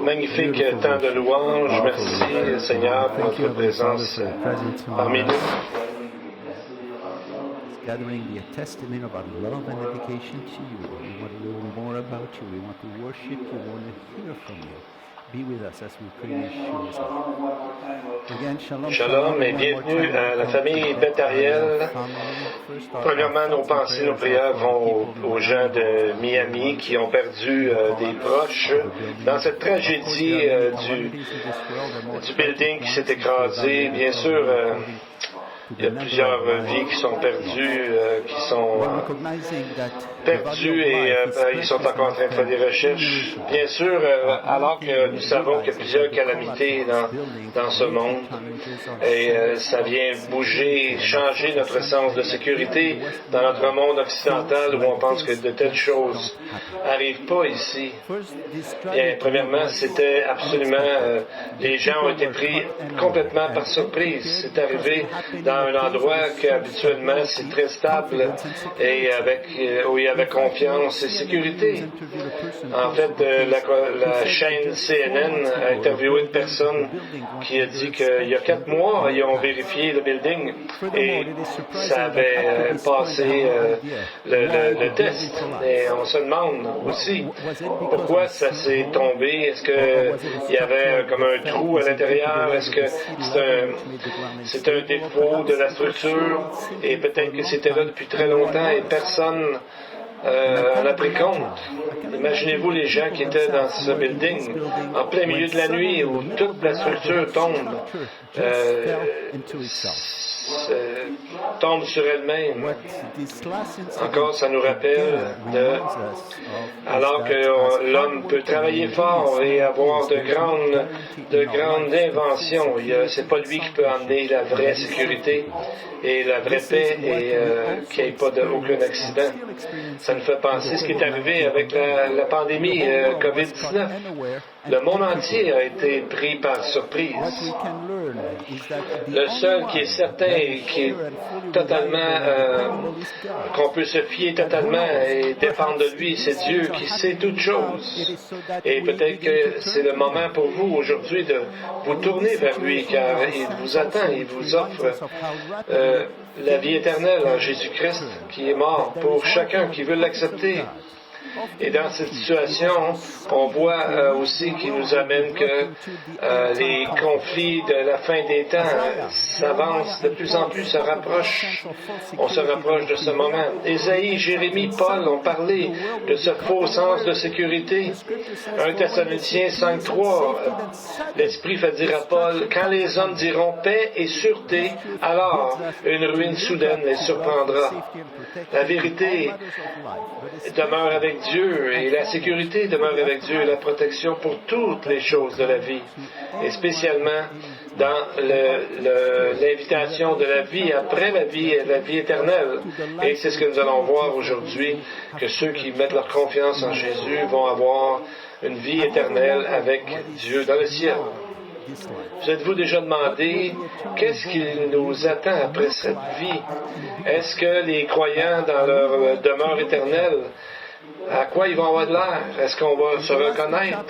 magnifique temps de louange. Merci, Seigneur, pour votre présence parmi nous. Gathering the testament of our love and dedication to you. We want to know more about you. We want to worship you. We want to hear from you. Be with us as we pray in Yeshua's name. Again, shalom, Shalom et bienvenue à la famille Beth-Ariel. Premièrement, nos pensées, nos prières vont aux gens de Miami qui ont perdu des proches dans cette tragédie du building qui s'est écrasé. Bien sûr, il y a plusieurs vies qui sont perdues, et ils sont encore en train de faire des recherches. Bien sûr, alors que nous savons qu'il y a plusieurs calamités dans ce monde, et ça vient bouger, changer notre sens de sécurité dans notre monde occidental où on pense que de telles choses n'arrivent pas ici. Bien, premièrement, c'était absolument... les gens ont été pris complètement par surprise. C'est arrivé dans un endroit qu'habituellement c'est très stable et où il y avait confiance et sécurité. En fait, la chaîne CNN a interviewé une personne qui a dit qu'il y a 4 mois, ils ont vérifié le building et ça avait passé le test. Et on se demande aussi pourquoi ça s'est tombé. Est-ce qu'il y avait comme un trou à l'intérieur? Est-ce que c'est un défaut de la structure et peut-être que c'était là depuis très longtemps et personne en a pris compte. Imaginez-vous les gens qui étaient dans ce building en plein milieu de la nuit où toute la structure tombe sur elle-même. Encore, ça nous rappelle alors que l'homme peut travailler fort et avoir de grandes inventions, c'est pas lui qui peut emmener la vraie sécurité et la vraie paix et qu'il n'y ait pas aucun accident. Ça nous fait penser ce qui est arrivé avec la pandémie COVID-19. Le monde entier a été pris par surprise. Le seul qui est certain et qui est totalement, qu'on peut se fier totalement et dépendre de lui, c'est Dieu qui sait toutes choses. Et peut-être que c'est le moment pour vous aujourd'hui de vous tourner vers lui, car il vous attend, il vous offre la vie éternelle en Jésus-Christ qui est mort pour chacun qui veut l'accepter. Et dans cette situation, on voit aussi qu'il nous amène que les conflits de la fin des temps s'avancent de plus en plus, se rapprochent. On se rapproche de ce moment. Ésaïe, Jérémie, Paul ont parlé de ce faux sens de sécurité. 1 Thessaloniciens 5.3, l'Esprit fait dire à Paul, « Quand les hommes diront paix et sûreté, alors une ruine soudaine les surprendra. » La vérité demeure avec Dieu et la sécurité demeure avec Dieu et la protection pour toutes les choses de la vie et spécialement dans l'invitation de la vie après la vie éternelle. Et c'est ce que nous allons voir aujourd'hui, que ceux qui mettent leur confiance en Jésus vont avoir une vie éternelle avec Dieu dans le ciel. Vous êtes-vous déjà demandé qu'est-ce qui nous attend après cette vie? Est-ce que les croyants dans leur demeure éternelle, à quoi ils vont avoir de l'air? Est-ce qu'on va se reconnaître?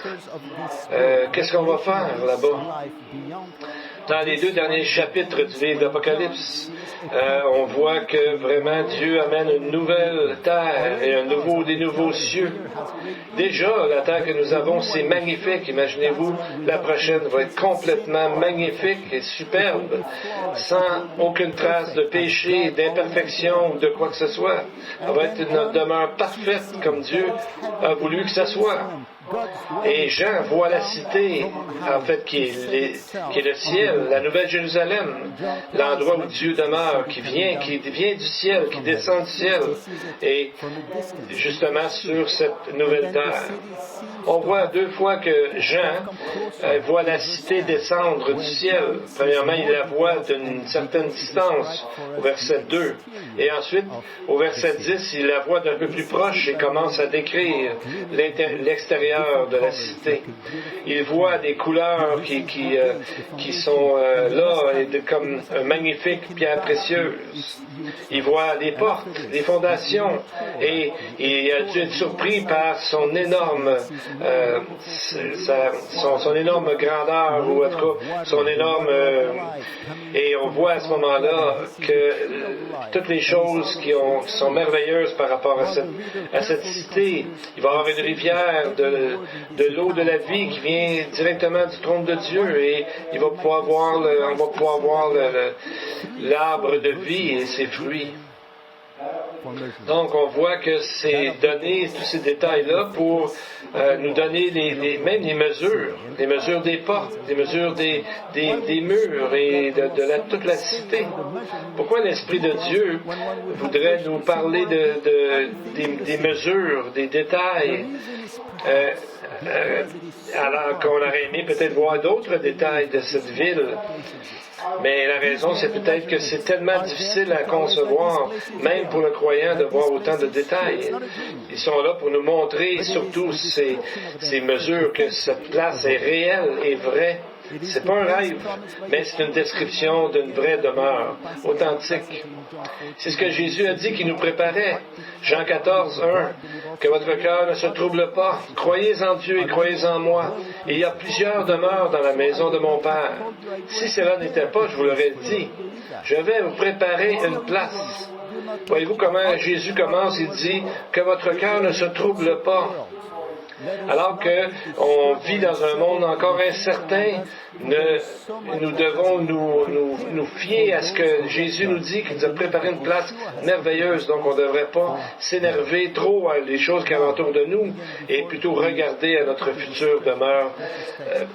Qu'est-ce qu'on va faire là-bas? Dans les 2 derniers chapitres du livre d'Apocalypse, on voit que vraiment Dieu amène une nouvelle terre et des nouveaux cieux. Déjà, la terre que nous avons, c'est magnifique. Imaginez-vous, la prochaine va être complètement magnifique et superbe, sans aucune trace de péché, d'imperfection ou de quoi que ce soit. Ça va être notre demeure parfaite comme Dieu a voulu que ça soit. Et Jean voit la cité, en fait, qui est le ciel, la Nouvelle Jérusalem, l'endroit où Dieu demeure, qui vient du ciel, qui descend du ciel, et justement sur cette nouvelle terre. On voit 2 fois que Jean voit la cité descendre du ciel. Premièrement, il la voit d'une certaine distance, au verset 2. Et ensuite, au verset 10, il la voit d'un peu plus proche et commence à décrire l'extérieur l'intérieur de la cité. Il voit des couleurs qui sont là, comme un magnifique pierre précieuse. Il voit des portes, des fondations, et il a dû être surpris par son énorme son énorme grandeur, ou en tout cas son énorme... et on voit à ce moment-là que toutes les choses qui sont merveilleuses par rapport à cette cité, il va y avoir une rivière de l'eau de la vie qui vient directement du trône de Dieu, et on va pouvoir voir l'arbre de vie et ses fruits. Donc, on voit que c'est donné, tous ces détails-là, pour nous donner même les mesures des portes, les mesures des murs et de toute la cité. Pourquoi l'Esprit de Dieu voudrait nous parler des mesures, des détails, alors qu'on aurait aimé peut-être voir d'autres détails de cette ville? Mais la raison, c'est peut-être que c'est tellement difficile à concevoir, même pour le croyant, de voir autant de détails. Ils sont là pour nous montrer surtout ces mesures, que cette place est réelle et vraie. C'est pas un rêve, mais c'est une description d'une vraie demeure, authentique. C'est ce que Jésus a dit qu'il nous préparait. Jean 14, 1, que votre cœur ne se trouble pas. Croyez en Dieu et croyez en moi. Et il y a plusieurs demeures dans la maison de mon Père. Si cela n'était pas, je vous l'aurais dit. Je vais vous préparer une place. Voyez-vous comment Jésus commence? Il dit que votre cœur ne se trouble pas. Alors qu'on vit dans un monde encore incertain, nous devons nous fier à ce que Jésus nous dit, qu'il nous a préparé une place merveilleuse. Donc on ne devrait pas s'énerver trop à les choses qui entourent de nous, et plutôt regarder à notre future demeure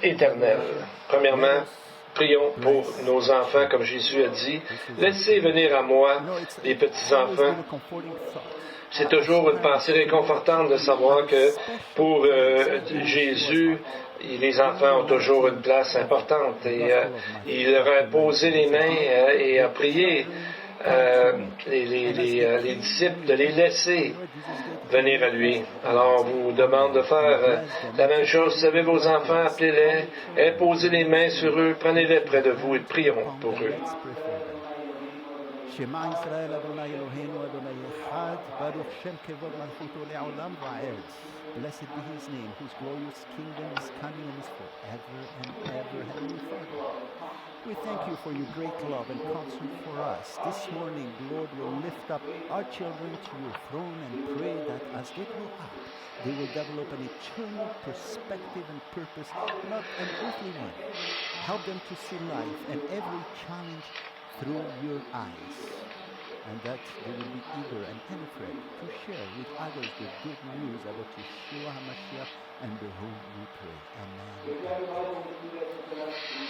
éternelle. Premièrement, prions pour nos enfants, comme Jésus a dit. Laissez venir à moi les petits-enfants. C'est toujours une pensée réconfortante de savoir que pour Jésus, les enfants ont toujours une place importante. Et il leur a posé les mains et a prié les disciples de les laisser venir à lui. Alors on vous demande de faire la même chose. Vous avez vos enfants, appelez-les, posez les mains sur eux, prenez-les près de vous et prions pour eux. Shema Israel Adonai Eloheinu Adonai Echad Baruch Shem Kevod Malchuto Le'olam Va'ed. Blessed be His name, whose glorious kingdom is coming and is forever and ever. Heavenly Father, we thank you for your great love and concern for us. This morning, Lord, we'll lift up our children to your throne and pray that as they grow up, they will develop an eternal perspective and purpose, not an earthly one. Help them to see life and every challenge through your eyes, and that they will be eager and unafraid to share with others the good news about Yeshua HaMashiach, and the whom we pray. Amen.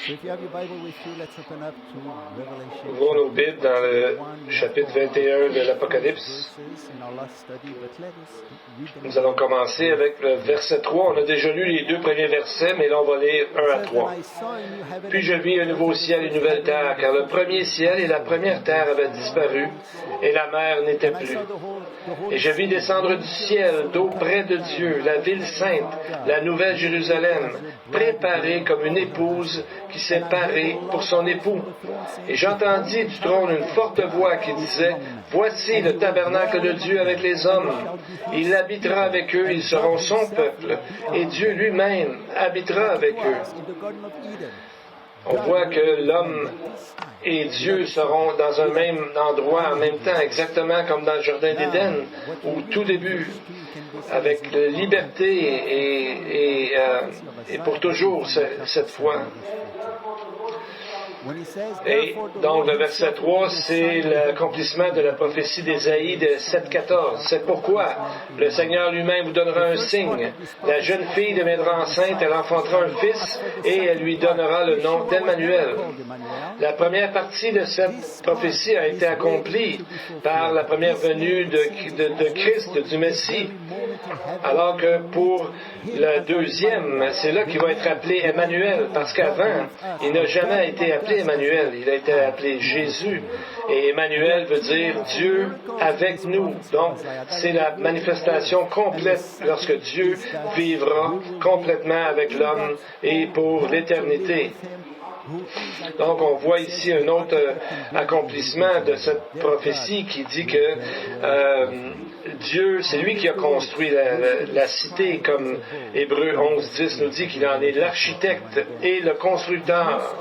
So if you have your Bible with you, let's open up to Revelation. Ouvrons nos Bibles dans le chapitre 21 de l'Apocalypse. Nous allons commencer avec le verset 3. On a déjà lu les deux premiers versets, mais là on va lire 1 à 3. Puis je vis un nouveau ciel et une nouvelle terre, car le premier ciel et la première terre avaient disparu, et la mer n'était plus. Et je vis descendre du ciel, d'auprès de Dieu, la ville sainte, la nouvelle Jérusalem, préparée comme une épouse qui s'est parée pour son époux. Et j'entendis du trône une forte voix qui disait, « Voici le tabernacle de Dieu avec les hommes. Il habitera avec eux, ils seront son peuple, et Dieu lui-même habitera avec eux. » On voit que l'homme et Dieu seront dans un même endroit en même temps, exactement comme dans le Jardin d'Éden, au tout début, avec liberté et pour toujours cette fois. Et donc le verset 3, c'est l'accomplissement de la prophétie d'Ésaïe de 7,14. C'est pourquoi le Seigneur lui-même vous donnera un signe. La jeune fille deviendra enceinte, elle enfantera un fils et elle lui donnera le nom d'Emmanuel. La première partie de cette prophétie a été accomplie par la première venue de Christ, du Messie. Alors que pour le deuxième, c'est là qu'il va être appelé Emmanuel, parce qu'avant, il n'a jamais été appelé appelé Emmanuel, il a été appelé Jésus. Et Emmanuel veut dire Dieu avec nous. Donc, c'est la manifestation complète lorsque Dieu vivra complètement avec l'homme et pour l'éternité. Donc, on voit ici un autre accomplissement de cette prophétie qui dit que Dieu, c'est lui qui a construit la cité, comme Hébreux 11:10 nous dit qu'il en est l'architecte et le constructeur.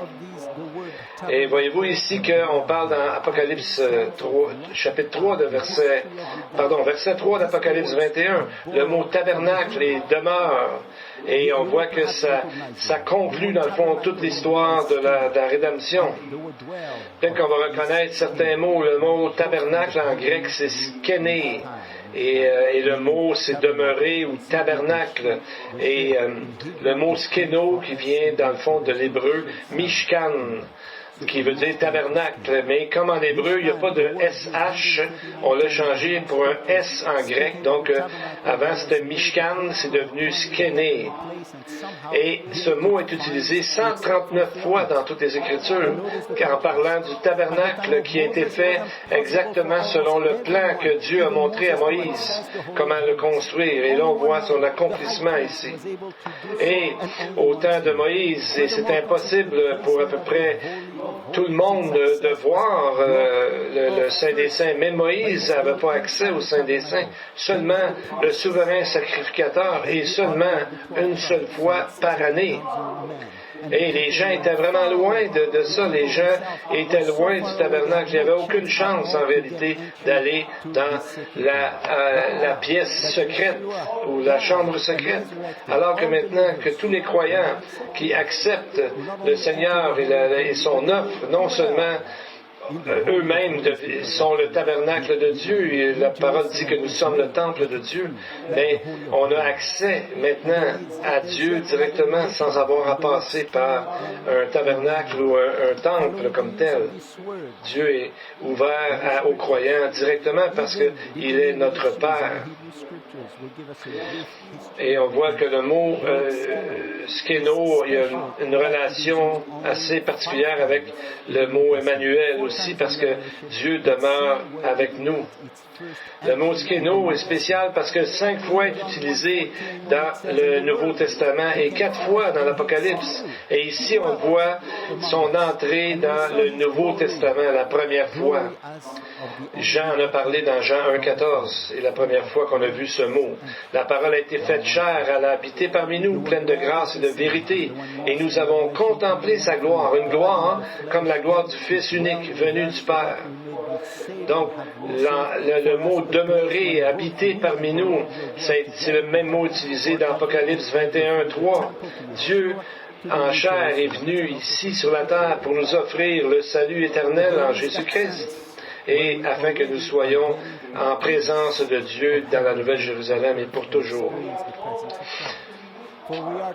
Et voyez-vous ici qu'on parle dans Apocalypse 3, chapitre 3 verset 3 d'Apocalypse 21, le mot tabernacle et demeure. Et on voit que ça conclut dans le fond toute l'histoire de la rédemption. Peut-être qu'on va reconnaître certains mots. Le mot tabernacle en grec c'est skéné. Et le mot c'est demeurer ou tabernacle. Et le mot skéno qui vient dans le fond de l'hébreu mishkan, qui veut dire tabernacle, mais comme en hébreu, il n'y a pas de SH, on l'a changé pour un S en grec, donc avant c'était Mishkan, c'est devenu Skéné. Et ce mot est utilisé 139 fois dans toutes les Écritures, en parlant du tabernacle qui a été fait exactement selon le plan que Dieu a montré à Moïse, comment le construire. Et là, on voit son accomplissement ici. Et au temps de Moïse, et c'est impossible pour à peu près tout le monde de voir le Saint des Saints. Même Moïse n'avait pas accès au Saint des Saints. Seulement le souverain sacrificateur et seulement une seule fois par année. Et les gens étaient vraiment loin de ça. Les gens étaient loin du tabernacle. Il n'y avait aucune chance, en réalité, d'aller dans la pièce secrète ou la chambre secrète. Alors que maintenant, que tous les croyants qui acceptent le Seigneur et son offre, non seulement eux-mêmes sont le tabernacle de Dieu, et la parole dit que nous sommes le temple de Dieu, mais on a accès maintenant à Dieu directement sans avoir à passer par un tabernacle ou un temple comme tel. Dieu est ouvert aux croyants directement parce qu'il est notre Père. Et on voit que le mot skéno, il y a une relation assez particulière avec le mot Emmanuel aussi, parce que Dieu demeure avec nous. Le mot skéno est spécial parce que 5 fois est utilisé dans le Nouveau Testament et 4 fois dans l'Apocalypse. Et ici, on voit son entrée dans le Nouveau Testament la première fois. Jean en a parlé dans Jean 1,14, c'est la première fois qu'on a vu ce mot. La parole a été faite chair, elle a habité parmi nous, pleine de grâce et de vérité, et nous avons contemplé sa gloire, une gloire comme la gloire du Fils unique venu du Père. Donc, le mot demeurer, habiter parmi nous, c'est le même mot utilisé dans Apocalypse 21:3. Dieu en chair est venu ici sur la terre pour nous offrir le salut éternel en Jésus-Christ, et afin que nous soyons en présence de Dieu dans la Nouvelle Jérusalem et pour toujours.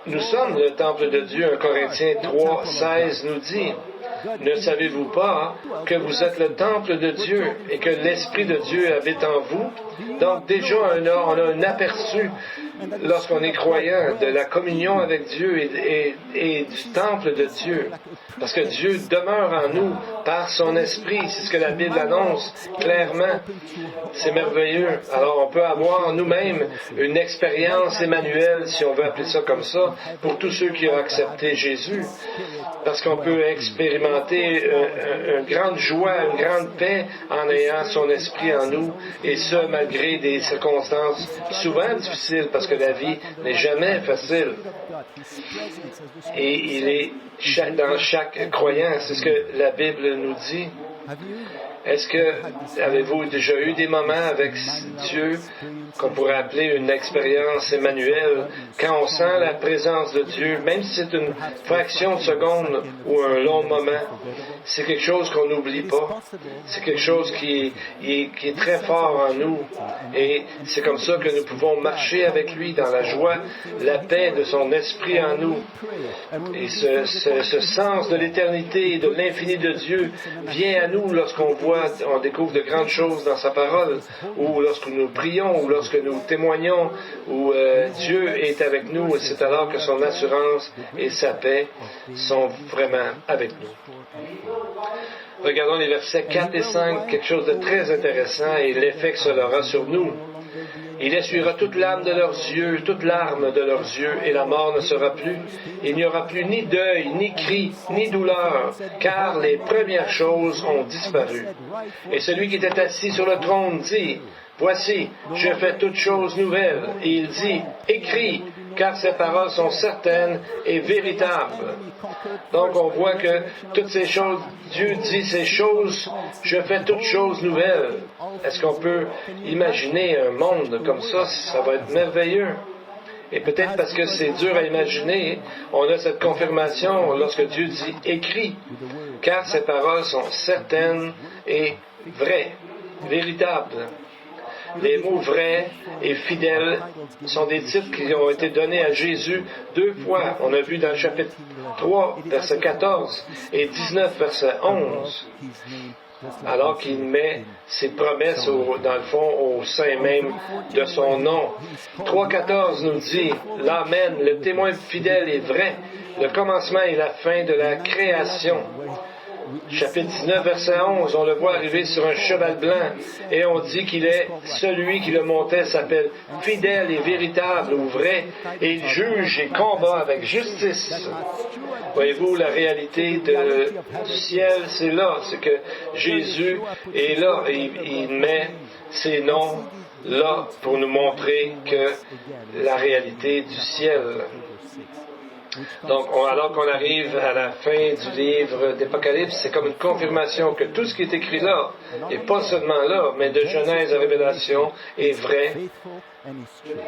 Nous sommes le temple de Dieu. 1 Corinthiens 3:16 nous dit: ne savez-vous pas que vous êtes le temple de Dieu et que l'Esprit de Dieu habite en vous? Donc déjà, on a un aperçu, lorsqu'on est croyant, de la communion avec Dieu et du temple de Dieu. Parce que Dieu demeure en nous par son Esprit. C'est ce que la Bible annonce clairement. C'est merveilleux. Alors on peut avoir nous-mêmes une expérience Emmanuel, si on veut appeler ça comme ça, pour tous ceux qui ont accepté Jésus. Parce qu'on peut expérimenter une grande joie, une grande paix en ayant son Esprit en nous, et ce, malgré des circonstances souvent difficiles, parce que la vie n'est jamais facile. Et il est dans chaque croyant, c'est ce que la Bible nous dit. Avez-vous déjà eu des moments avec Dieu qu'on pourrait appeler une expérience Emmanuel, quand on sent la présence de Dieu, même si c'est une fraction de seconde ou un long moment, c'est quelque chose qu'on n'oublie pas. C'est quelque chose qui est très fort en nous. Et c'est comme ça que nous pouvons marcher avec lui dans la joie, la paix de son esprit en nous. Et ce sens de l'éternité et de l'infini de Dieu vient à nous lorsqu'on découvre de grandes choses dans sa parole, ou lorsque nous prions, ou lorsque nous témoignons où Dieu est avec nous, c'est alors que son assurance et sa paix sont vraiment avec nous. Regardons les versets 4 et 5, quelque chose de très intéressant et l'effet que cela aura sur nous. Il essuiera toute larme de leurs yeux, toute larme de leurs yeux, et la mort ne sera plus. Il n'y aura plus ni deuil, ni cri, ni douleur, car les premières choses ont disparu. Et celui qui était assis sur le trône dit, « Voici, je fais toutes choses nouvelles. » Et il dit, « Écris, car ces paroles sont certaines et véritables. » Donc on voit que toutes ces choses, Dieu dit ces choses, je fais toutes choses nouvelles. Est-ce qu'on peut imaginer un monde comme ça? Ça va être merveilleux. Et peut-être parce que c'est dur à imaginer, on a cette confirmation lorsque Dieu dit « Écris », car ces paroles sont certaines et vraies, véritables. Les mots vrais et fidèles sont des titres qui ont été donnés à Jésus 2 fois. On a vu dans le chapitre 3, verset 14 et 19, verset 11. Alors qu'il met ses promesses, dans le fond, au sein même de son nom. 3.14 nous dit, « L'Amen, le témoin fidèle est vrai, le commencement et la fin de la création. » Chapitre 19, verset 11, on le voit arriver sur un cheval blanc et on dit qu'il est celui qui le montait s'appelle fidèle et véritable ou vrai et il juge et combat avec justice. Voyez-vous, la réalité du ciel, c'est là, c'est que Jésus est là et il met ses noms là pour nous montrer que la réalité du ciel. Donc, alors qu'on arrive à la fin du livre d'Apocalypse, c'est comme une confirmation que tout ce qui est écrit là, et pas seulement là, mais de Genèse à Révélation, est vrai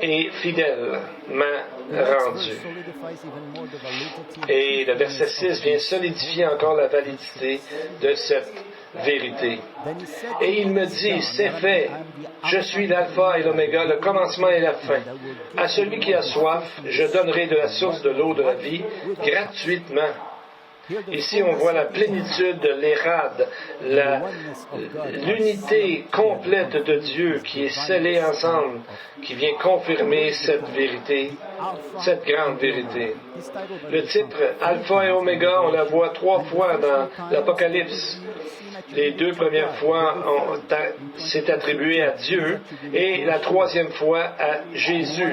et fidèlement rendu. Et le verset 6 vient solidifier encore la validité de cette vérité. Et il me dit, c'est fait, je suis l'alpha et l'oméga, le commencement et la fin. À celui qui a soif, je donnerai de la source de l'eau de la vie gratuitement. Ici, on voit la plénitude de l'Érad, l'unité complète de Dieu qui est scellée ensemble, qui vient confirmer cette vérité, cette grande vérité. Le titre Alpha et Oméga, on la voit 3 fois dans l'Apocalypse. Les 2 premières fois, c'est attribué à Dieu, et la 3e fois à Jésus.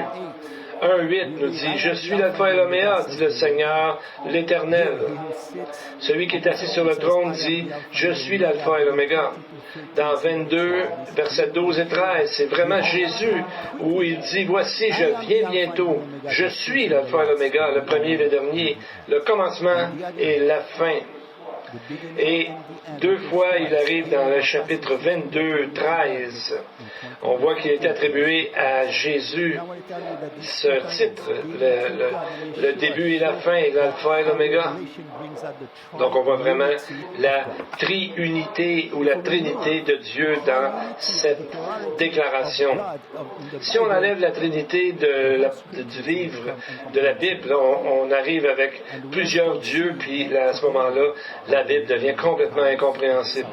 1.8 nous dit, « Je suis l'Alpha et l'Oméga, dit le Seigneur, l'Éternel. » Celui qui est assis sur le trône dit, « Je suis l'Alpha et l'Oméga. » Dans 22, versets 12 et 13, c'est vraiment Jésus où il dit, « Voici, je viens bientôt. Je suis l'Alpha et l'Oméga, le premier et le dernier, le commencement et la fin. » Et 2 fois, il arrive dans le chapitre 22, 13. On voit qu'il est attribué à Jésus ce titre, le début et la fin, l'alpha et l'oméga. Donc on voit vraiment la triunité ou la trinité de Dieu dans cette déclaration. Si on enlève la trinité du livre de la Bible, on arrive avec plusieurs dieux, puis à ce moment-là, la Bible devient complètement incompréhensible.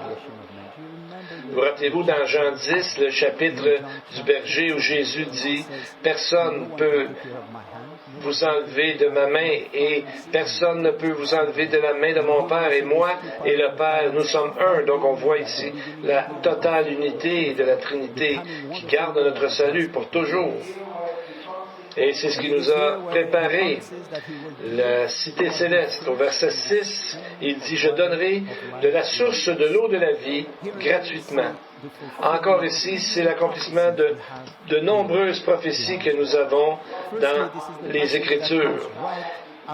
Vous rappelez-vous dans Jean 10, le chapitre du berger où Jésus dit « Personne ne peut vous enlever de ma main et personne ne peut vous enlever de la main de mon Père et moi et le Père, nous sommes un. » Donc on voit ici la totale unité de la Trinité qui garde notre salut pour toujours. Et c'est ce qui nous a préparé la cité céleste. Au verset 6, il dit, « Je donnerai de la source de l'eau de la vie gratuitement. » Encore ici, c'est l'accomplissement de nombreuses prophéties que nous avons dans les Écritures.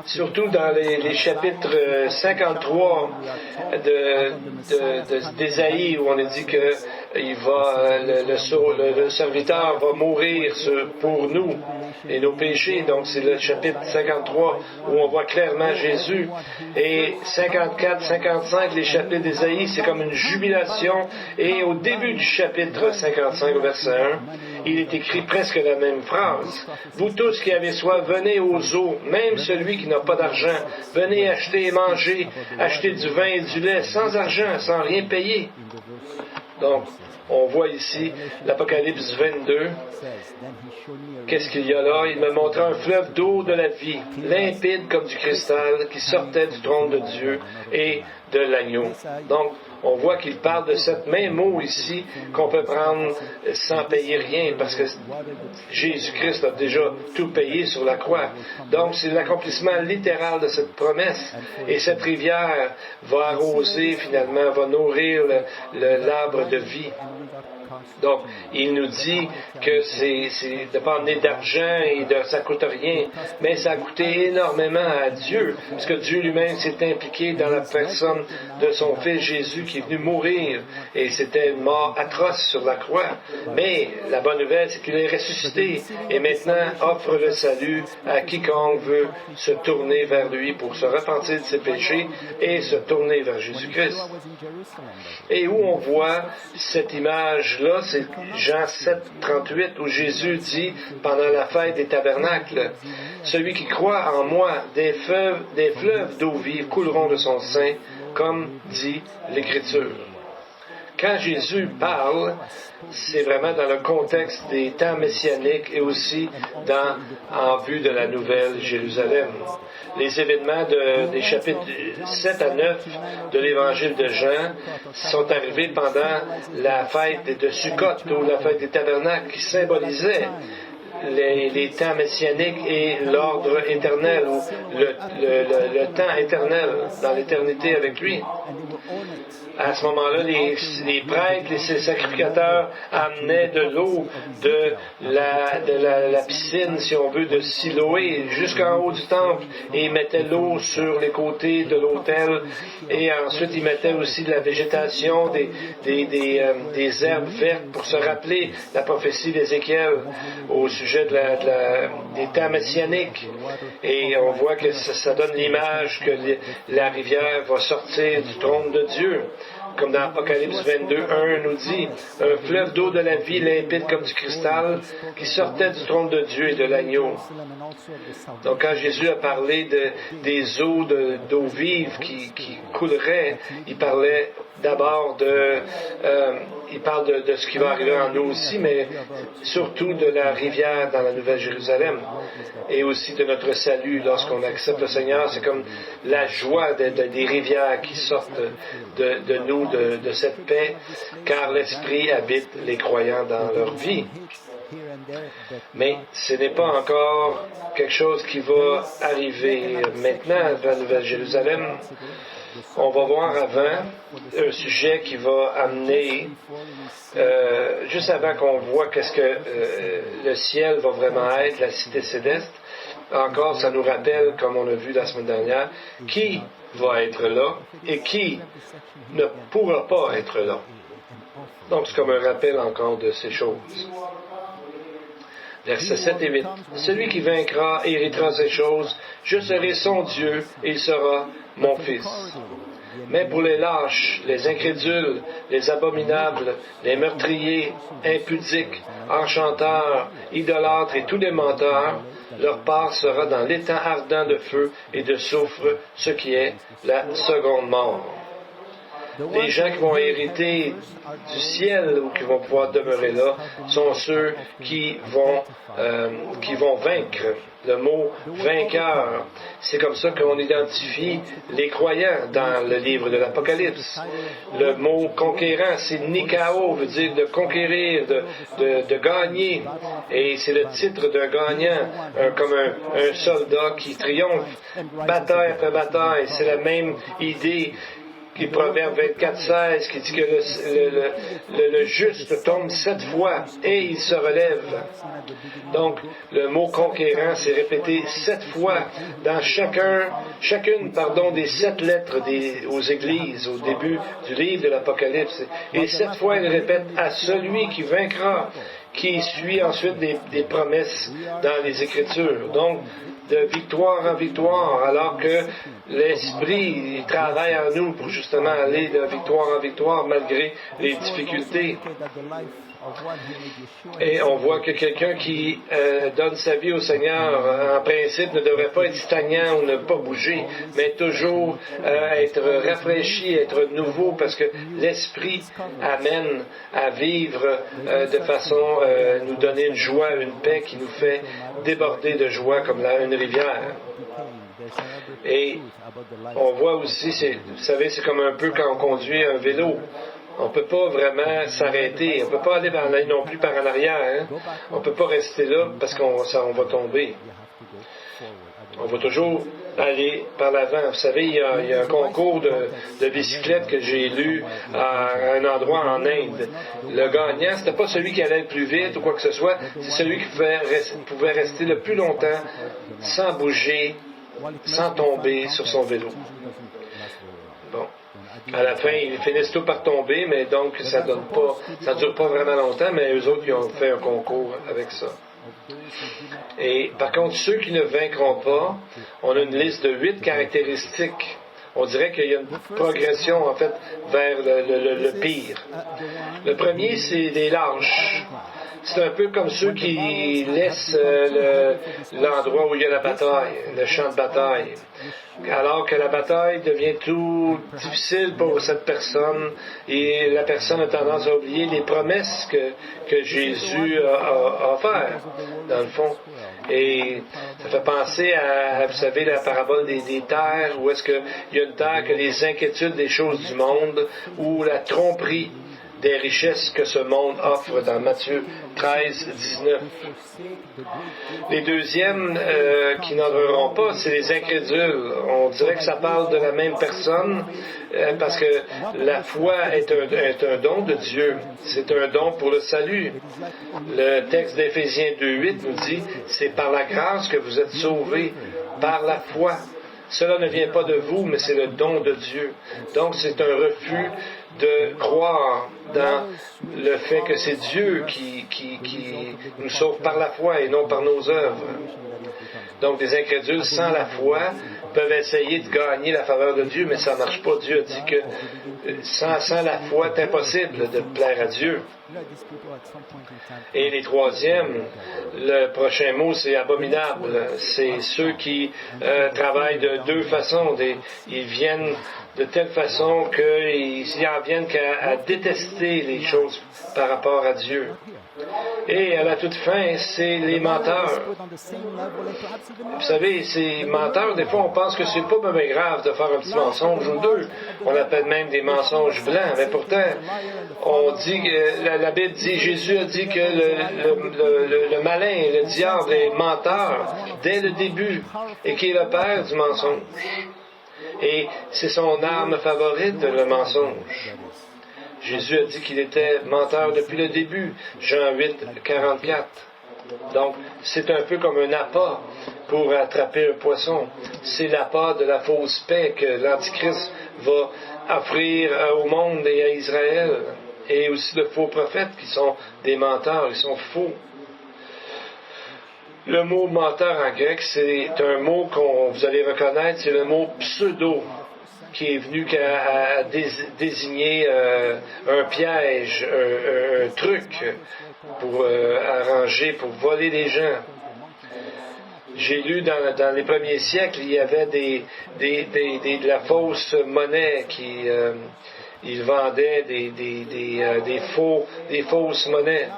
Surtout dans les chapitres 53 d'Ésaïe, où on a dit que le serviteur va mourir pour nous et nos péchés. Donc c'est le chapitre 53 où on voit clairement Jésus. Et 54, 55, les chapitres d'Ésaïe, c'est comme une jubilation. Et au début du chapitre 55, au verset 1, il est écrit presque la même phrase. « Vous tous qui avez soif, venez aux eaux, même celui qui n'a pas d'argent, venez acheter et manger, acheter du vin et du lait sans argent, sans rien payer. » Donc, on voit ici l'Apocalypse 22. Qu'est-ce qu'il y a là? Il me montrait un fleuve d'eau de la vie, limpide comme du cristal, qui sortait du trône de Dieu et de l'agneau. Donc, on voit qu'il parle de cette même eau ici qu'on peut prendre sans payer rien, parce que Jésus-Christ a déjà tout payé sur la croix. Donc, c'est l'accomplissement littéral de cette promesse. Et cette rivière va arroser, finalement, va nourrir l'arbre de vie. Donc, il nous dit que c'est de pas emmener d'argent et ça coûte rien, mais ça a coûté énormément à Dieu, parce que Dieu lui-même s'est impliqué dans la personne de son Fils Jésus qui est venu mourir, et c'était une mort atroce sur la croix. Mais la bonne nouvelle, c'est qu'il est ressuscité, et maintenant offre le salut à quiconque veut se tourner vers lui pour se repentir de ses péchés et se tourner vers Jésus-Christ. Et où on voit cette image-là, c'est Jean 7, 38, où Jésus dit, pendant la fête des tabernacles, « Celui qui croit en moi, des fleuves d'eau vive couleront de son sein, comme dit l'Écriture. » Quand Jésus parle, c'est vraiment dans le contexte des temps messianiques et aussi en vue de la Nouvelle Jérusalem. Les événements des chapitres 7 à 9 de l'Évangile de Jean sont arrivés pendant la fête de Sukkot ou la fête des tabernacles qui symbolisait les temps messianiques et l'ordre éternel ou le temps éternel dans l'éternité avec lui. À ce moment-là, les prêtres, les sacrificateurs amenaient de l'eau de la piscine, si on veut, de Siloé jusqu'en haut du temple et ils mettaient l'eau sur les côtés de l'autel et ensuite ils mettaient aussi de la végétation, des herbes vertes pour se rappeler la prophétie d'Ézéchiel au sujet des temps messianiques. Et on voit que ça donne l'image que la rivière va sortir du trône de Dieu. Comme dans Apocalypse 22, 1 nous dit, un fleuve d'eau de la vie limpide comme du cristal qui sortait du trône de Dieu et de l'agneau. Donc quand Jésus a parlé des eaux d'eau vive qui couleraient, il parlait d'abord il parle de ce qui va arriver en nous aussi, mais surtout de la rivière dans la Nouvelle Jérusalem et aussi de notre salut lorsqu'on accepte le Seigneur. C'est comme la joie des rivières qui sortent de nous, de cette paix, car l'Esprit habite les croyants dans leur vie. Mais ce n'est pas encore quelque chose qui va arriver maintenant dans la Nouvelle Jérusalem. On va voir avant un sujet qui va amener, juste avant qu'on voit qu'est-ce que le ciel va vraiment être, la cité céleste. Encore, ça nous rappelle, comme on a vu la semaine dernière, qui va être là et qui ne pourra pas être là. Donc, c'est comme un rappel encore de ces choses. Versets 7 et 8. « Celui qui vaincra héritera ces choses, je serai son Dieu, et il sera mon fils. Mais pour les lâches, les incrédules, les abominables, les meurtriers, impudiques, enchanteurs, idolâtres et tous les menteurs, leur part sera dans l'étang ardent de feu et de soufre, ce qui est la seconde mort. » Les gens qui vont hériter du ciel ou qui vont pouvoir demeurer là sont ceux qui vont vaincre. Le mot vainqueur, c'est comme ça qu'on identifie les croyants dans le livre de l'Apocalypse. Le mot conquérant, c'est Nikao, veut dire de conquérir, de gagner. Et c'est le titre d'un gagnant, comme un soldat qui triomphe, bataille après bataille. C'est la même idée qui Proverbe 24:16, qui dit que le juste tombe 7 fois et il se relève. Donc, le mot conquérant s'est répété 7 fois dans chacune des 7 lettres aux églises au début du livre de l'Apocalypse. Et 7 fois, il répète à celui qui vaincra, qui suit ensuite des promesses dans les Écritures. Donc, de victoire en victoire, alors que l'Esprit travaille en nous pour justement aller de victoire en victoire malgré les difficultés. Et on voit que quelqu'un qui donne sa vie au Seigneur, en principe, ne devrait pas être stagnant ou ne pas bouger, mais toujours être rafraîchi, être nouveau, parce que l'Esprit amène à vivre de façon, nous donner une joie, une paix qui nous fait déborder de joie comme une rivière. Et on voit aussi, vous savez, c'est comme un peu quand on conduit un vélo. On ne peut pas vraiment s'arrêter. On ne peut pas aller non plus par en arrière. Hein? On ne peut pas rester là parce qu'on va tomber. On va toujours aller par l'avant. Vous savez, il y a un concours de bicyclette que j'ai lu à un endroit en Inde. Le gagnant, c'était pas celui qui allait le plus vite ou quoi que ce soit, c'est celui qui pouvait rester le plus longtemps sans bouger, sans tomber sur son vélo. Bon. À la fin, ils finissent tout par tomber, mais donc ça dure pas vraiment longtemps, mais eux autres, ils ont fait un concours avec ça. Et par contre, ceux qui ne vaincront pas, on a une liste de 8 caractéristiques. On dirait qu'il y a une progression, en fait, vers le pire. Le premier, c'est les lâches. C'est un peu comme ceux qui laissent l'endroit où il y a la bataille, le champ de bataille. Alors que la bataille devient tout difficile pour cette personne et la personne a tendance à oublier les promesses que Jésus a offertes, dans le fond. Et ça fait penser à, vous savez, la parabole des terres, où est-ce qu'il y a une terre que les inquiétudes des choses du monde, ou la tromperie des richesses que ce monde offre dans Matthieu 13, 19. Les deuxièmes qui n'entreront pas, c'est les incrédules. On dirait que ça parle de la même personne parce que la foi est un don de Dieu. C'est un don pour le salut. Le texte d'Éphésiens 2.8 nous dit, c'est par la grâce que vous êtes sauvés, par la foi. Cela ne vient pas de vous, mais c'est le don de Dieu. Donc, c'est un refus de croire dans le fait que c'est Dieu qui nous sauve par la foi et non par nos œuvres. Donc, des incrédules sans la foi peuvent essayer de gagner la faveur de Dieu, mais ça ne marche pas. Dieu a dit que sans la foi, c'est impossible de plaire à Dieu. Et les troisièmes, le prochain mot, c'est abominable. C'est ceux qui travaillent de deux façons. Ils viennent de telle façon qu'ils en viennent qu'à détester les choses par rapport à Dieu. Et à la toute fin, c'est les menteurs. Vous savez, ces menteurs, des fois, on pense que c'est pas bien grave de faire un petit mensonge ou deux. On appelle même des mensonges blancs. Mais pourtant, on dit, la Bible dit, Jésus a dit que le malin, le diable est menteur dès le début et qu'il est le père du mensonge. Et c'est son arme favorite, le mensonge. Jésus a dit qu'il était menteur depuis le début, Jean 8, 44. Donc, c'est un peu comme un appât pour attraper un poisson. C'est l'appât de la fausse paix que l'Antichrist va offrir au monde et à Israël. Et aussi de faux prophètes qui sont des menteurs, ils sont faux. Le mot menteur en grec, c'est un mot vous allez reconnaître, c'est le mot pseudo, qui est venu à désigner un piège, un truc pour arranger, pour voler les gens. J'ai lu dans les premiers siècles, il y avait de la fausse monnaie qui ils vendaient des fausses monnaies.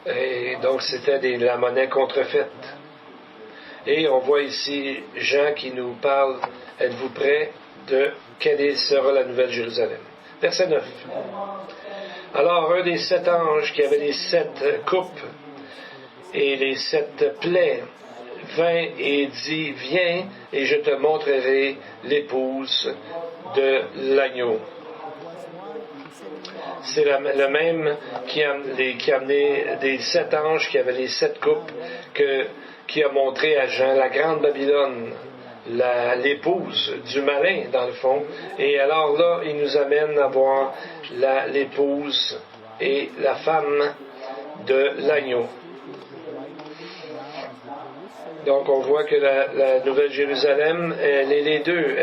Et donc c'était la monnaie contrefaite. Et on voit ici Jean qui nous parle, êtes-vous prêts de quelle sera la nouvelle Jérusalem? Verset 9. Alors un des 7 anges qui avait les 7 coupes et les 7 plaies vint et dit, viens et je te montrerai l'épouse de l'agneau. C'est le même qui a amené des 7 anges qui avaient les 7 coupes qui a montré à Jean la grande Babylone, l'épouse du malin dans le fond. Et alors là, il nous amène à voir l'épouse et la femme de l'agneau. Donc on voit que la Nouvelle Jérusalem, elle est les deux.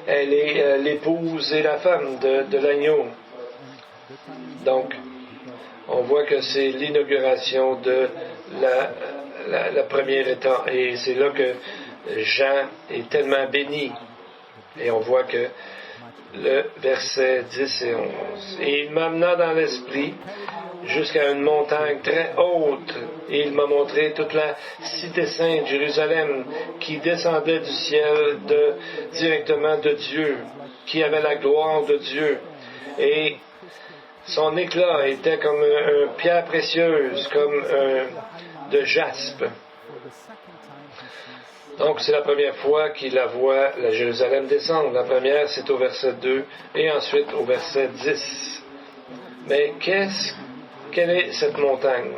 Elle est l'épouse et la femme de l'agneau. Donc, on voit que c'est l'inauguration de la première étape. Et c'est là que Jean est tellement béni. Et on voit que le verset 10 et 11. Et il m'amena dans l'esprit jusqu'à une montagne très haute, et il m'a montré toute la cité sainte, Jérusalem, qui descendait du ciel directement de Dieu, qui avait la gloire de Dieu. Et son éclat était comme une pierre précieuse, comme de jaspe. Donc, c'est la première fois qu'il la voit, la Jérusalem, descendre. La première, c'est au verset 2, et ensuite au verset 10. Mais quelle est cette montagne?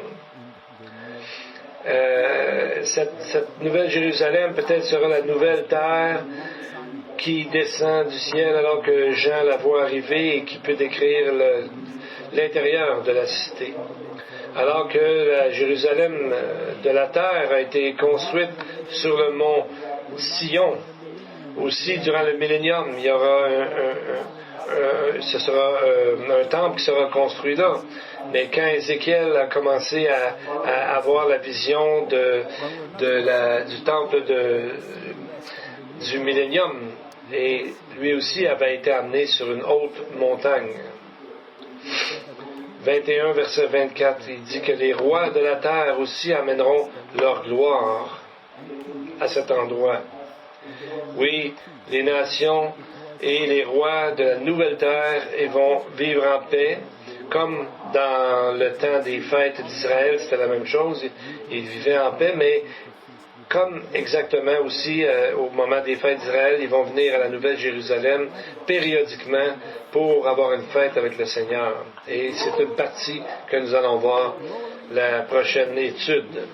Cette nouvelle Jérusalem, peut-être, sera la nouvelle terre qui descend du ciel alors que Jean la voit arriver et qui peut décrire l'intérieur de la cité. Alors que la Jérusalem de la terre a été construite sur le mont Sion. Aussi, durant le millénium, il y aura ce sera un temple qui sera construit là. Mais quand Ézéchiel a commencé à avoir la vision du temple du millénium, et lui aussi avait été amené sur une haute montagne. 21, verset 24, il dit que les rois de la terre aussi amèneront leur gloire à cet endroit. Oui, les nations et les rois de la nouvelle terre vont vivre en paix, comme dans le temps des fêtes d'Israël, c'était la même chose, ils vivaient en paix, mais comme exactement aussi au moment des fêtes d'Israël, ils vont venir à la Nouvelle Jérusalem périodiquement pour avoir une fête avec le Seigneur. Et c'est une partie que nous allons voir la prochaine étude.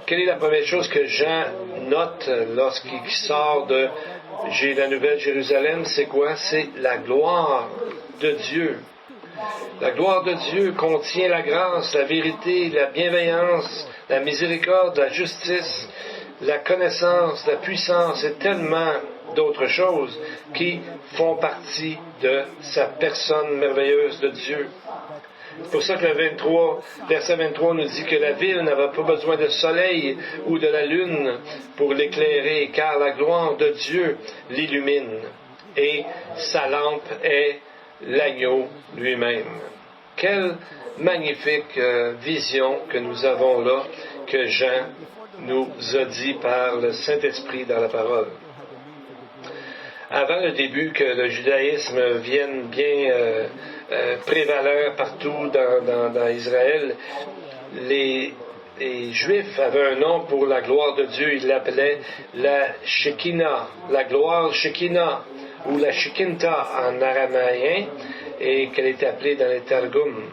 Quelle est la première chose que Jean note lorsqu'il sort de la Nouvelle Jérusalem? C'est quoi? C'est la gloire de Dieu. La gloire de Dieu contient la grâce, la vérité, la bienveillance, la miséricorde, la justice, la connaissance, la puissance et tellement d'autres choses qui font partie de sa personne merveilleuse de Dieu. C'est pour ça que le verset 23 nous dit que la ville n'avait pas besoin de soleil ou de la lune pour l'éclairer, car la gloire de Dieu l'illumine et sa lampe est l'agneau lui-même. Quelle magnifique vision que nous avons là, que Jean nous a dit par le Saint-Esprit dans la parole. Avant le début que le judaïsme vienne bien prévalent partout dans Israël, les Juifs avaient un nom pour la gloire de Dieu. Ils l'appelaient la Shekinah, la gloire Shekinah, ou la Shekinta en araméen, et qu'elle est appelée dans les Targum.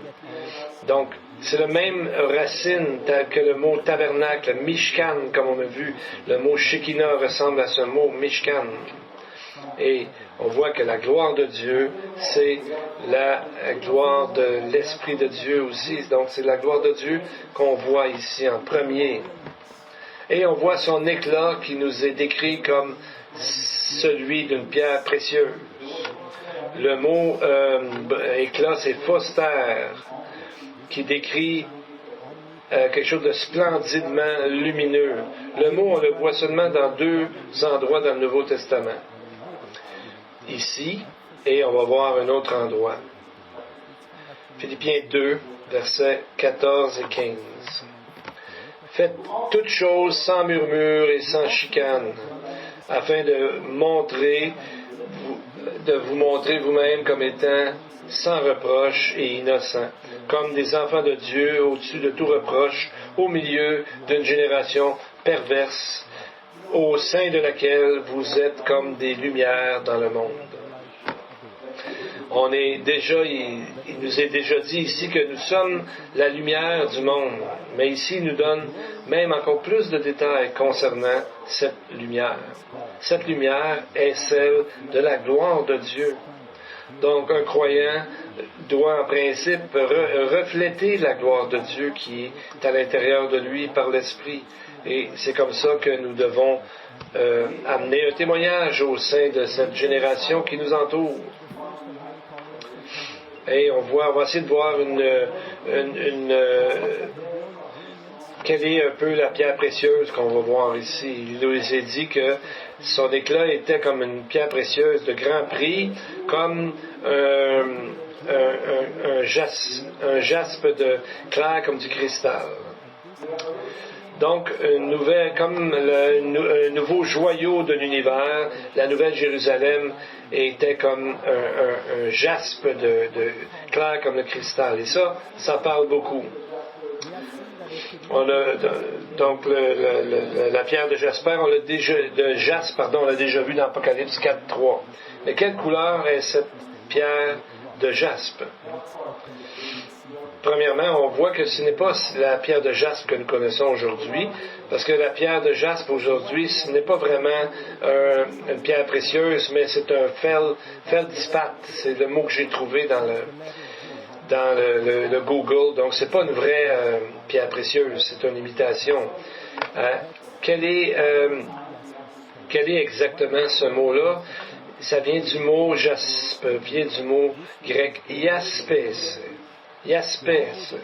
Donc, c'est la même racine que le mot tabernacle, Mishkan, comme on a vu. Le mot Shekinah ressemble à ce mot Mishkan. Et on voit que la gloire de Dieu, c'est la gloire de l'Esprit de Dieu aussi. Donc, c'est la gloire de Dieu qu'on voit ici en premier. Et on voit son éclat qui nous est décrit comme celui d'une pierre précieuse. Le mot éclat, c'est phoster, qui décrit quelque chose de splendidement lumineux. Le mot, on le voit seulement dans 2 endroits dans le Nouveau Testament. Ici, et on va voir un autre endroit. Philippiens 2, versets 14 et 15. Faites toutes choses sans murmure et sans chicane, afin de vous montrer vous-même comme étant sans reproche et innocent, comme des enfants de Dieu au-dessus de tout reproche, au milieu d'une génération perverse, au sein de laquelle vous êtes comme des lumières dans le monde. Il nous est déjà dit ici que nous sommes la lumière du monde, mais ici il nous donne même encore plus de détails concernant cette lumière. Cette lumière est celle de la gloire de Dieu. Donc un croyant doit en principe refléter la gloire de Dieu qui est à l'intérieur de lui par l'Esprit. Et c'est comme ça que nous devons amener un témoignage au sein de cette génération qui nous entoure. Et on va essayer de voir quelle est un peu la pierre précieuse qu'on va voir ici. Il nous est dit que son éclat était comme une pierre précieuse de grand prix, comme un jaspe de clair comme du cristal. Donc, comme un nouveau joyau de l'univers, la Nouvelle Jérusalem était comme un jaspe de clair comme le cristal. Et ça parle beaucoup. Donc, la pierre de jasper, on l'a déjà vu dans Apocalypse 4.3. Mais quelle couleur est cette pierre de jaspe? Premièrement, on voit que ce n'est pas la pierre de jaspe que nous connaissons aujourd'hui, parce que la pierre de jaspe aujourd'hui, ce n'est pas vraiment une pierre précieuse, mais c'est un feldspathe. C'est le mot que j'ai trouvé dans le Google. Donc, c'est pas une vraie pierre précieuse, c'est une imitation. Quel est exactement ce mot-là? Ça vient du mot jaspe, vient du mot grec iaspès. Iaspès.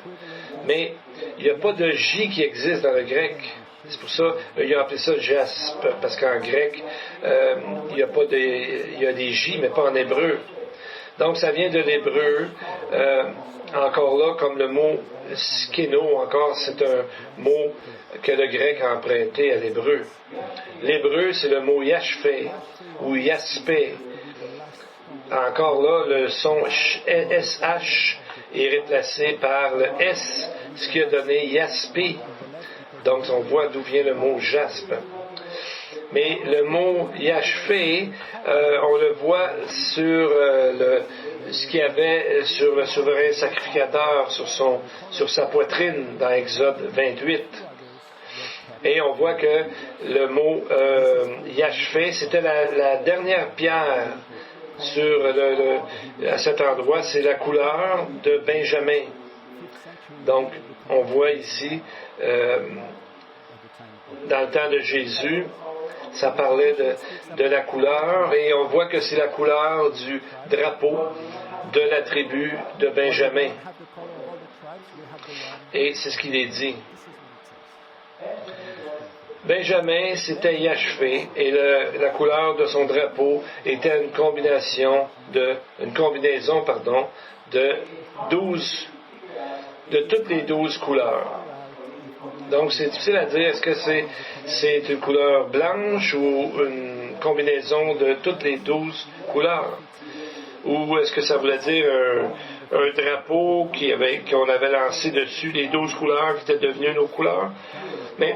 Mais il n'y a pas de J qui existe dans le grec. C'est pour ça qu'il a appelé ça jaspe, parce qu'en grec, il y a des J, mais pas en hébreu. Donc, ça vient de l'hébreu. Encore là, comme le mot skeno, encore, c'est un mot que le grec a emprunté à l'hébreu. L'hébreu, c'est le mot yashphé ou yaspé. Encore là, le son SH est replacé par le S, ce qui a donné yaspé. Donc, on voit d'où vient le mot jaspe. Mais le mot yashphé, on le voit sur ce qu'il y avait sur le souverain sacrificateur, sur sa poitrine, dans Exode 28. Et on voit que le mot yashphé, c'était la dernière pierre à cet endroit, c'est la couleur de Benjamin. Donc, on voit ici, dans le temps de Jésus, ça parlait de la couleur, et on voit que c'est la couleur du drapeau de la tribu de Benjamin. Et c'est ce qu'il est dit. Benjamin, c'était yashphé, et la couleur de son drapeau était une combinaison de toutes les 12 couleurs. Donc, c'est difficile à dire, est-ce que c'est une couleur blanche ou une combinaison de toutes les 12 couleurs? Ou est-ce que ça voulait dire un drapeau qu'on avait lancé dessus les 12 couleurs qui étaient devenues nos couleurs? Mais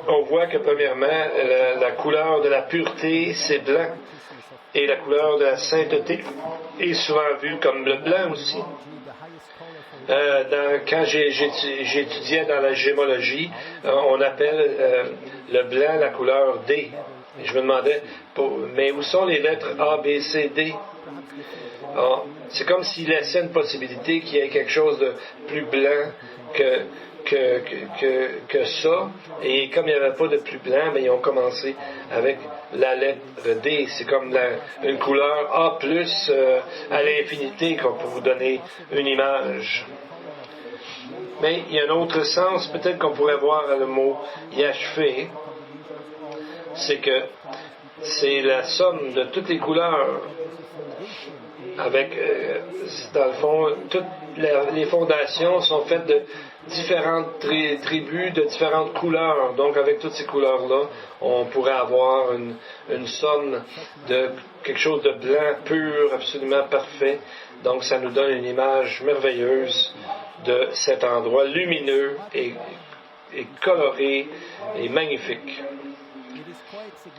on voit que, premièrement, la couleur de la pureté, c'est blanc. Et la couleur de la sainteté est souvent vue comme le blanc aussi. Quand j'étudiais dans la gémologie, on appelle le blanc la couleur D. Et je me demandais, mais où sont les lettres A, B, C, D? Alors, c'est comme s'il laissait une possibilité qu'il y ait quelque chose de plus blanc que ça. Et comme il n'y avait pas de plus blanc, mais ils ont commencé avec la lettre D. C'est comme une couleur A+, à l'infinité, qu'on peut vous donner une image. Mais il y a un autre sens, peut-être qu'on pourrait voir le mot yashphé, c'est que c'est la somme de toutes les couleurs, avec, dans le fond, toutes les fondations sont faites de différentes tribus de différentes couleurs. Donc, avec toutes ces couleurs-là, on pourrait avoir une somme de quelque chose de blanc, pur, absolument parfait. Donc, ça nous donne une image merveilleuse de cet endroit lumineux et coloré et magnifique.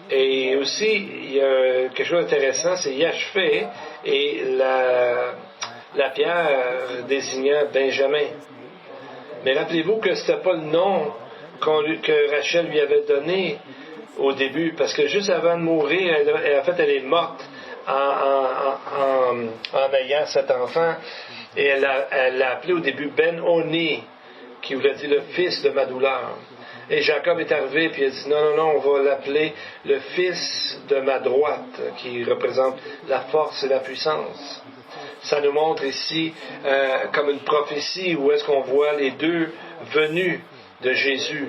Et aussi, il y a quelque chose d'intéressant, c'est yashphé et la pierre désignant Benjamin. Mais rappelez-vous que ce n'était pas le nom que Rachel lui avait donné au début, parce que juste avant de mourir, elle est morte en ayant cet enfant, et elle l'a appelé au début Ben-Oni, qui voulait dire le fils de ma douleur. Et Jacob est arrivé, puis il a dit non, on va l'appeler le fils de ma droite, qui représente la force et la puissance. Ça nous montre ici comme une prophétie où est-ce qu'on voit les deux venues de Jésus.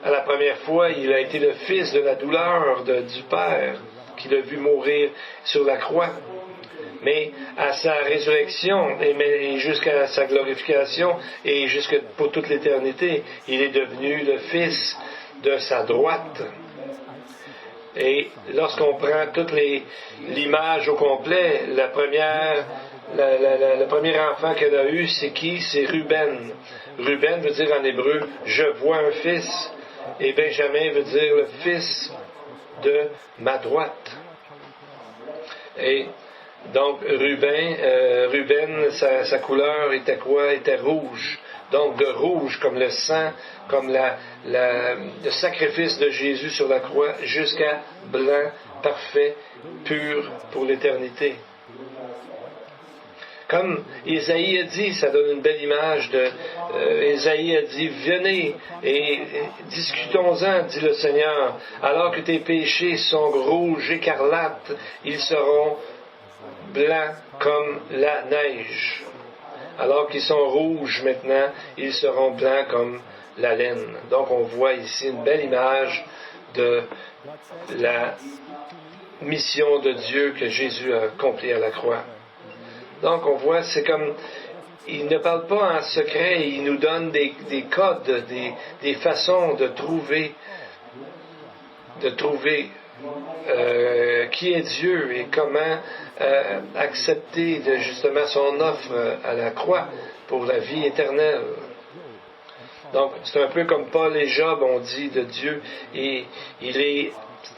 À la première fois, il a été le fils de la douleur du Père, qui l'a vu mourir sur la croix. Mais à sa résurrection et jusqu'à sa glorification et jusqu'à pour toute l'éternité, il est devenu le fils de sa droite. Et lorsqu'on prend toute l'image au complet, le premier enfant qu'elle a eu, c'est qui? C'est Ruben. Ruben veut dire en hébreu « je vois un fils ». Et Benjamin veut dire le fils de ma droite. Et donc Ruben, sa couleur était quoi? Était rouge. Donc de rouge comme le sang, comme le sacrifice de Jésus sur la croix, jusqu'à blanc, parfait, pur pour l'éternité. Comme Ésaïe a dit, ça donne une belle image Ésaïe a dit, venez et discutons-en, dit le Seigneur, alors que tes péchés sont rouges, écarlates, ils seront blancs comme la neige. Alors qu'ils sont rouges maintenant, ils seront blancs comme la laine. Donc on voit ici une belle image de la mission de Dieu que Jésus a accomplie à la croix. Donc on voit, c'est comme, il ne parle pas en secret, il nous donne des codes, des façons de trouver qui est Dieu et comment accepter justement son offre à la croix pour la vie éternelle. Donc c'est un peu comme Paul et Job ont dit de Dieu, et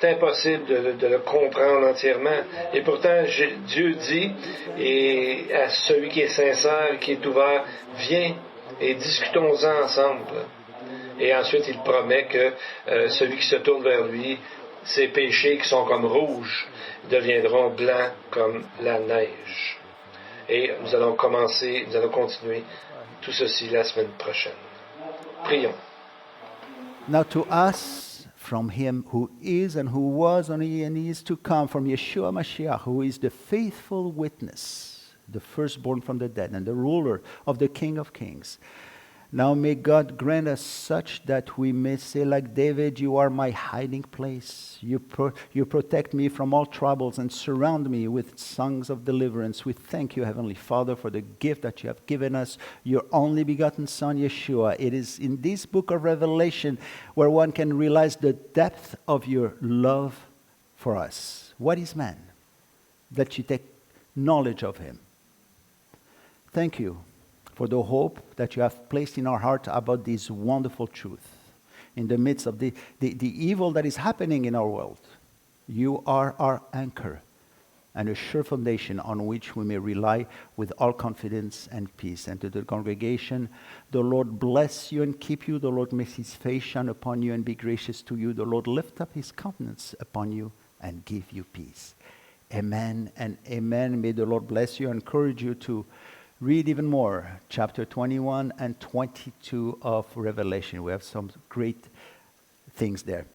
c'est impossible de le comprendre entièrement. Et pourtant, Dieu dit, et à celui qui est sincère, qui est ouvert, viens et discutons-en ensemble. Et ensuite, il promet que celui qui se tourne vers lui, ses péchés qui sont comme rouges, deviendront blancs comme la neige. Et nous allons continuer tout ceci la semaine prochaine. Prions. Now to us, from him who is and who was and is to come, from Yeshua Mashiach, who is the faithful witness, the firstborn from the dead, and the ruler of the King of Kings. Now may God grant us such that we may say like David, you are my hiding place. You protect me from all troubles and surround me with songs of deliverance. We thank you, Heavenly Father, for the gift that you have given us, your only begotten Son, Yeshua. It is in this book of Revelation where one can realize the depth of your love for us. What is man? That you take knowledge of him. Thank you for the hope that you have placed in our heart about this wonderful truth. In the midst of the evil that is happening in our world, you are our anchor and a sure foundation on which we may rely with all confidence and peace. And to the congregation, the Lord bless you and keep you. The Lord make his face shine upon you and be gracious to you. The Lord lift up his countenance upon you and give you peace. Amen and amen. May the Lord bless you and encourage you to read even more, chapter 21 and 22 of Revelation. We have some great things there.